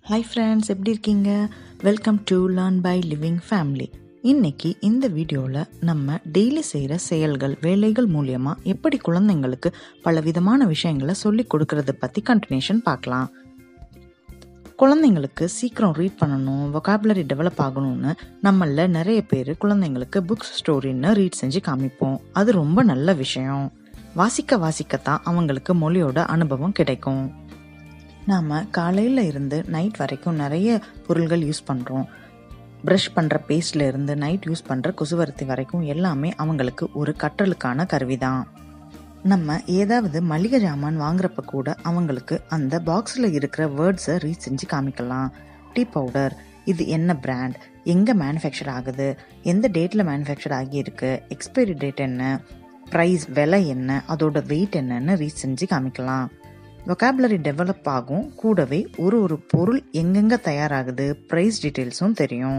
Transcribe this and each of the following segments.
Hi friends, எப்படி இருக்கீங்க? Welcome to LearnByLiving family. இன்னைக்கு இந்த வீடியோவில் நம்ம டெய்லி செய்கிற செயல்கள், வேலைகள் மூலியமாக எப்படி குழந்தைங்களுக்கு பல விதமான விஷயங்களை சொல்லி கொடுக்கறத பற்றி கண்டினியூஷன் பார்க்கலாம். குழந்தைங்களுக்கு சீக்கிரம் ரீட் பண்ணணும், வொகாபுலரி டெவலப் ஆகணும்னு நம்மள நிறைய பேர் குழந்தைங்களுக்கு புக்ஸ் ஸ்டோரின்னு ரீட் செஞ்சு காமிப்போம். அது ரொம்ப நல்ல விஷயம். வாசிக்கத்தான் அவங்களுக்கு மொழியோட அனுபவம் கிடைக்கும். நாம் காலையில் இருந்து நைட் வரைக்கும் நிறைய பொருள்கள் யூஸ் பண்ணுறோம். ப்ரஷ் பண்ணுற பேஸ்ட்ல இருந்து நைட் யூஸ் பண்ணுற கொசுவர்த்தி வரைக்கும் எல்லாமே அவங்களுக்கு ஒரு கற்றலுக்கான கருவி தான். நம்ம ஏதாவது மளிகை ஜாமான் வாங்குறப்ப கூட அவங்களுக்கு அந்த பாக்ஸில் இருக்கிற வேர்ட்ஸை ரீட் செஞ்சு காமிக்கலாம். டீ பவுடர், இது என்ன பிராண்ட், எங்கே மேனுஃபேக்சர் ஆகுது, எந்த டேட்டில் மேனுஃபேக்சர் ஆகியிருக்கு, எக்ஸ்பைரி டேட் என்ன, ப்ரைஸ் விலை என்ன, அதோட வெயிட் என்னன்னு ரீட் செஞ்சு காமிக்கலாம். வொகாபுலரி டெவலப் ஆகும். கூடவே ஒரு பொருள் எங்கெங்க தயாராகுது, ப்ரைஸ் டீட்டெயில்ஸும் தெரியும்.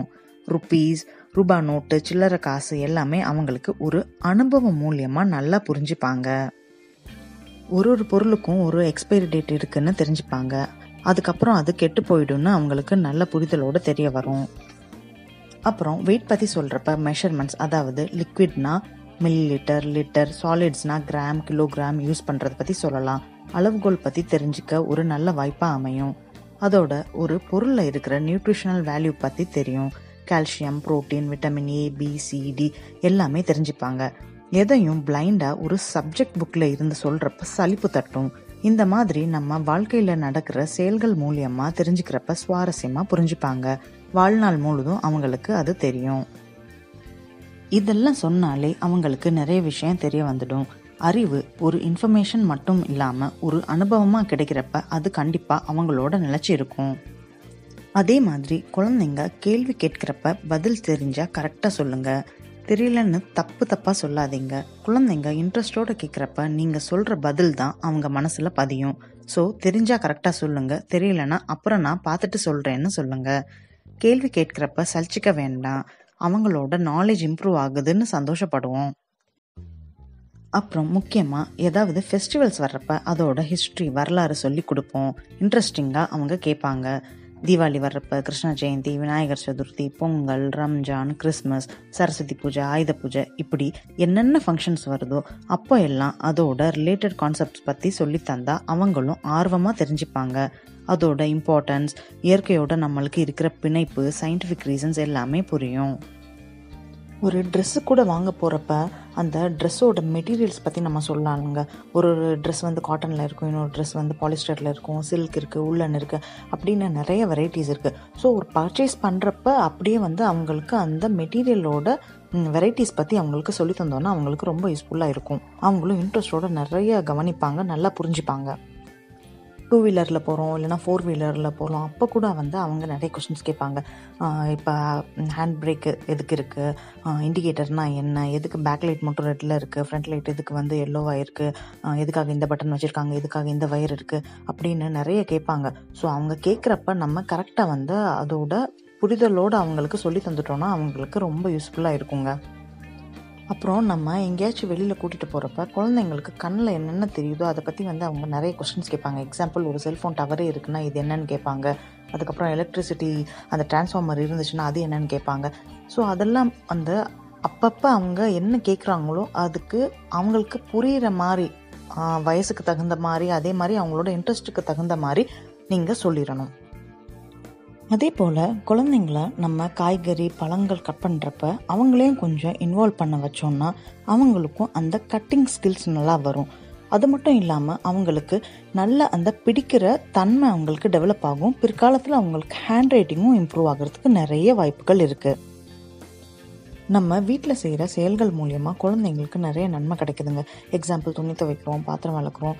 ருப்பீஸ், ரூபா நோட்டு, சில்லறை காசு எல்லாமே அவங்களுக்கு ஒரு அனுபவம் மூலியமாக நல்லா புரிஞ்சுப்பாங்க. ஒரு பொருளுக்கும் ஒரு எக்ஸ்பைரி டேட் இருக்குன்னு தெரிஞ்சுப்பாங்க. அதுக்கப்புறம் அது கெட்டு போயிடும்னு அவங்களுக்கு நல்ல புரிதலோடு தெரிய வரும். அப்புறம் வெயிட் பற்றி சொல்கிறப்ப மெஷர்மெண்ட்ஸ், அதாவது லிக்விட்னா மில்லி லிட்டர், லிட்டர், சாலிட்ஸ்னா கிராம், கிலோகிராம் யூஸ் பண்ணுறதை பற்றி சொல்லலாம். அளவுகோல் பற்றி தெரிஞ்சுக்க ஒரு நல்ல வாய்ப்பாக அமையும். அதோட ஒரு பொருளில் இருக்கிற நியூட்ரிஷனல் வேல்யூ பற்றி தெரியும். Calcium, protein, vitamin A, B, C, D எல்லாமே தெரிஞ்சுப்பாங்க. எதையும் பிளைண்டாக ஒரு சப்ஜெக்ட் புக்கில் இருந்து சொல்கிறப்ப சலிப்பு தட்டும். இந்த மாதிரி நம்ம வாழ்க்கையில் நடக்கிற செயல்கள் மூலியமாக தெரிஞ்சுக்கிறப்ப சுவாரஸ்யமாக புரிஞ்சுப்பாங்க. வாழ்நாள் முழுதும் அவங்களுக்கு அது தெரியும். இதெல்லாம் சொன்னாலே அவங்களுக்கு நிறைய விஷயம் தெரிய வந்துடும். அறிவு ஒரு இன்ஃபர்மேஷன் மட்டும் இல்லாமல் ஒரு அனுபவமாக கிடைக்கிறப்ப அது கண்டிப்பாக அவங்களோட நிலைச்சி இருக்கும். அதே மாதிரி குழந்தைங்க கேள்வி கேட்கிறப்ப பதில் தெரிஞ்சால் கரெக்டாக சொல்லுங்கள். தெரியலன்னு தப்பாக சொல்லாதீங்க. குழந்தைங்க இன்ட்ரெஸ்டோடு கேட்குறப்ப நீங்கள் சொல்கிற பதில் தான் அவங்க மனசில் பதியும். ஸோ தெரிஞ்சால் கரெக்டாக சொல்லுங்கள், தெரியலன்னா அப்புறம் நான் பார்த்துட்டு சொல்கிறேன்னு சொல்லுங்கள். கேள்வி கேட்குறப்ப சலிச்சிக்க வேண்டாம். அவங்களோட நாலேஜ் இம்ப்ரூவ் ஆகுதுன்னு சந்தோஷப்படுவோம். அப்புறம் முக்கியமாக ஏதாவது ஃபெஸ்டிவல்ஸ் வர்றப்ப அதோட ஹிஸ்ட்ரி, வரலாறு சொல்லி கொடுப்போம். இன்ட்ரெஸ்டிங்காக அவங்க கேட்பாங்க. தீபாவளி வர்றப்ப, கிருஷ்ண ஜெயந்தி, விநாயகர் சதுர்த்தி, பொங்கல், ரம்ஜான், கிறிஸ்மஸ், சரஸ்வதி பூஜை, ஆயுத பூஜை, இப்படி என்னென்ன ஃபங்க்ஷன்ஸ் வருதோ அப்போ எல்லாம் அதோட ரிலேட்டட் கான்செப்ட்ஸ் பற்றி சொல்லி தந்தா அவங்களும் ஆர்வமாக தெரிஞ்சுப்பாங்க. அதோட இம்பார்ட்டன்ஸ், இயற்கையோட நம்மளுக்கு இருக்கிற பிணைப்பு, சயின்டிஃபிக் ரீசன்ஸ் எல்லாமே புரியும். ஒரு ட்ரெஸ்ஸு கூட வாங்க போகிறப்ப அந்த ட்ரெஸ்ஸோட மெட்டீரியல்ஸ் பற்றி நம்ம சொல்லலாங்க. ஒரு ட்ரெஸ் வந்து காட்டனில் இருக்கும், இன்னொரு ட்ரெஸ் வந்து பாலிஸ்டரில் இருக்கும், சில்க் இருக்குது, உள்ளன் இருக்குது, அப்படின்னு நிறைய வெரைட்டிஸ் இருக்குது. ஸோ ஒரு பர்ச்சேஸ் பண்ணுறப்ப அப்படியே வந்து அவங்களுக்கு அந்த மெட்டீரியலோட வெரைட்டிஸ் பற்றி அவங்களுக்கு சொல்லி தந்தோன்னா அவங்களுக்கு ரொம்ப யூஸ்ஃபுல்லாக இருக்கும். அவங்களும் இன்ட்ரெஸ்டோட நிறைய கவனிப்பாங்க, நல்லா புரிஞ்சுப்பாங்க. 2 வீலரில் போகிறோம், இல்லைனா 4 வீலரில் போகிறோம், அப்போ கூட வந்து அவங்க நிறைய கொஸ்டின்ஸ் கேட்பாங்க. இப்போ ஹேண்ட் பிரேக்கு எதுக்கு இருக்குது, இண்டிகேட்டர்னால் என்ன, எதுக்கு பேக் லைட் மட்டும் ரெட்டில் இருக்குது, ஃப்ரண்ட் லைட் எதுக்கு வந்து எல்லோவாக இருக்குது, எதுக்காக இந்த பட்டன் வச்சுருக்காங்க, எதுக்காக இந்த வயர் இருக்குது அப்படின்னு நிறைய கேட்பாங்க. ஸோ அவங்க கேட்குறப்ப நம்ம கரெக்டாக வந்து அதோட புரிதலோடு அவங்களுக்கு சொல்லி தந்துட்டோன்னா அவங்களுக்கு ரொம்ப யூஸ்ஃபுல்லாக இருக்குங்க. அப்புறம் நம்ம எங்கேயாச்சும் வெளியில் கூட்டிகிட்டு போகிறப்ப குழந்தைங்களுக்கு கண்ணில் என்னென்ன தெரியுதோ அதை பற்றி வந்து அவங்க நிறைய கொஸ்டின்ஸ் கேட்பாங்க. எக்ஸாம்பிள், ஒரு செல்ஃபோன் டவரே இருக்குன்னா இது என்னன்னு கேட்பாங்க. அதுக்கப்புறம் எலக்ட்ரிசிட்டி அந்த டிரான்ஸ்ஃபார்மர் இருந்துச்சுன்னா அது என்னன்னு கேட்பாங்க. ஸோ அதெல்லாம் அந்த அப்பப்போ அவங்க என்ன கேட்குறாங்களோ அதுக்கு அவங்களுக்கு புரிகிற மாதிரி, வயசுக்கு தகுந்த மாதிரி, அதே மாதிரி அவங்களோட இன்ட்ரெஸ்ட்டுக்கு தகுந்த மாதிரி நீங்கள் சொல்லிடணும். அதே போல் குழந்தைங்கள நம்ம காய்கறி, பழங்கள் கட் பண்ணுறப்ப அவங்களையும் கொஞ்சம் இன்வால்வ் பண்ண வச்சோன்னா அவங்களுக்கும் அந்த கட்டிங் ஸ்கில்ஸ் நல்லா வரும். அது மட்டும் இல்லாமல் அவங்களுக்கு நல்ல அந்த பிடிக்கிற தன்மை அவங்களுக்கு டெவலப் ஆகும். பிற்காலத்தில் அவங்களுக்கு ஹேண்ட் ரைட்டிங்கும் இம்ப்ரூவ் ஆகிறதுக்கு நிறைய வாய்ப்புகள் இருக்குது. நம்ம வீட்டில் செய்கிற செயல்கள் மூலியமாக குழந்தைங்களுக்கு நிறைய நன்மை கிடைக்குதுங்க. எக்ஸாம்பிள், துணி துவைக்கிறோம், பாத்திரம் வளர்க்குறோம்,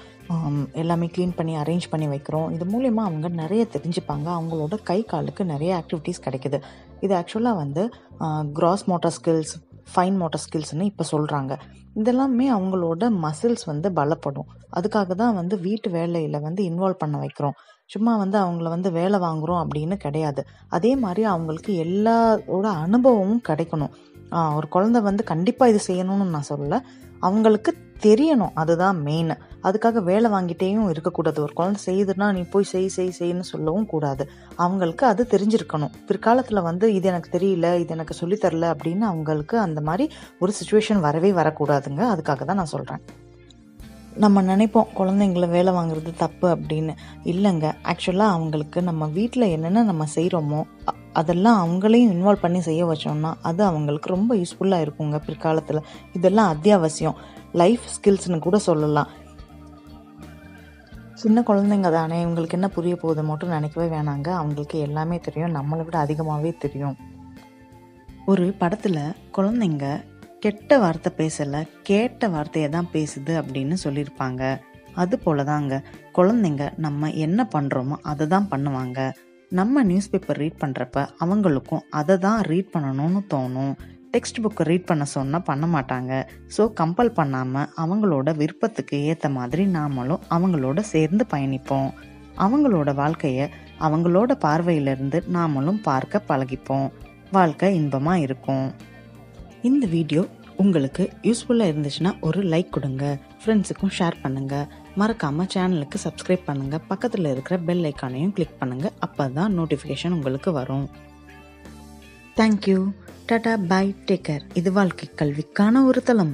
எல்லாமே க்ளீன் பண்ணி அரேஞ்ச் பண்ணி வைக்கிறோம். இது மூலியமாக அவங்க நிறைய தெரிஞ்சுப்பாங்க. அவங்களோட கை காலுக்கு நிறைய ஆக்டிவிட்டீஸ் கிடைக்குது. இது ஆக்சுவலாக வந்து gross motor skills, fine motor ஸ்கில்ஸ்னு இப்போ சொல்கிறாங்க. இதெல்லாமே அவங்களோட மசில்ஸ் வந்து பலப்படும். அதுக்காக தான் வந்து வீட்டு வேலையில் வந்து இன்வால்வ் பண்ண வைக்கிறோம். சும்மா வந்து அவங்கள வந்து வேலை வாங்குகிறோம் அப்படின்னு கிடையாது. அதே மாதிரி அவங்களுக்கு எல்லாரோட அனுபவமும் கிடைக்கணும். ஒரு குழந்தை வந்து கண்டிப்பாக இது செய்யணும்னு நான் சொல்லலை, அவங்களுக்கு தெரியணும், அதுதான் மெயின். அதுக்காக வேலை வாங்கிட்டேயும் இருக்கக்கூடாது. ஒரு குழந்தை செய்யுதுன்னா நீ போய் செய்ன்னு சொல்லவும் கூடாது. அவங்களுக்கு அது தெரிஞ்சிருக்கணும். பிற்காலத்தில் இது எனக்கு தெரியல, இது எனக்கு சொல்லித்தரல அப்படின்னு அவங்களுக்கு அந்த மாதிரி ஒரு சுச்சுவேஷன் வரவே வரக்கூடாதுங்க. அதுக்காக தான் நான் சொல்கிறேன். நம்ம நினைப்போம் குழந்தைங்கள வேலை வாங்குறது தப்பு அப்படின்னு. இல்லைங்க, ஆக்சுவலாக அவங்களுக்கு நம்ம வீட்டில் என்னென்ன நம்ம செய்கிறோமோ அதெல்லாம் அவங்களையும் இன்வால்வ் பண்ணி செய்ய வச்சோம்னா அது அவங்களுக்கு ரொம்ப யூஸ்ஃபுல்லாக இருக்குங்க பிற்காலத்தில். இதெல்லாம் அத்தியாவசியம், லைஃப் ஸ்கில்ஸ்னு கூட சொல்லலாம். சின்ன குழந்தைங்க தானே, இவங்களுக்கு என்ன புரிய போகுது மட்டும் நினைக்கவே வேணாங்க. அவங்களுக்கு எல்லாமே தெரியும், நம்மளை விட அதிகமாகவே தெரியும். ஒரு படத்தில் குழந்தைங்க கெட்ட வார்த்தை பேசலை, கேட்ட வார்த்தையை தான் பேசுது அப்படின்னு சொல்லியிருப்பாங்க. அது போல தாங்க குழந்தைங்க நம்ம என்ன பண்ணுறோமோ அதை தான் பண்ணுவாங்க. நம்ம நியூஸ் பேப்பர் ரீட் பண்ணுறப்ப அவங்களுக்கும் அதை தான் ரீட் பண்ணணும்னு தோணும். டெக்ஸ்ட் புக்கை ரீட் பண்ண சொன்னால் பண்ண மாட்டாங்க. ஸோ கம்பல் பண்ணாமல் அவங்களோட விருப்பத்துக்கு ஏற்ற மாதிரி நாமளும் அவங்களோட சேர்ந்து பயணிப்போம். அவங்களோட வாழ்க்கையை அவங்களோட பார்வையிலிருந்து நாமளும் பார்க்க பழகிப்போம். வாழ்க்கை இன்பமாக இருக்கும். இந்த வீடியோ உங்களுக்கு யூஸ்ஃபுல்லாக இருந்துச்சுன்னா ஒரு லைக் கொடுங்க, ஃப்ரெண்ட்ஸுக்கும் ஷேர் பண்ணுங்கள். மறக்காமல் சேனலுக்கு சப்ஸ்கிரைப் பண்ணுங்கள். பக்கத்தில் இருக்கிற பெல் ஐக்கானையும் கிளிக் பண்ணுங்கள். அப்போ தான் நோட்டிஃபிகேஷன் உங்களுக்கு வரும். Thank you. Ta ta, bye, take care. இது வாழ்க்கை கல்விக்கான ஒரு தளம்.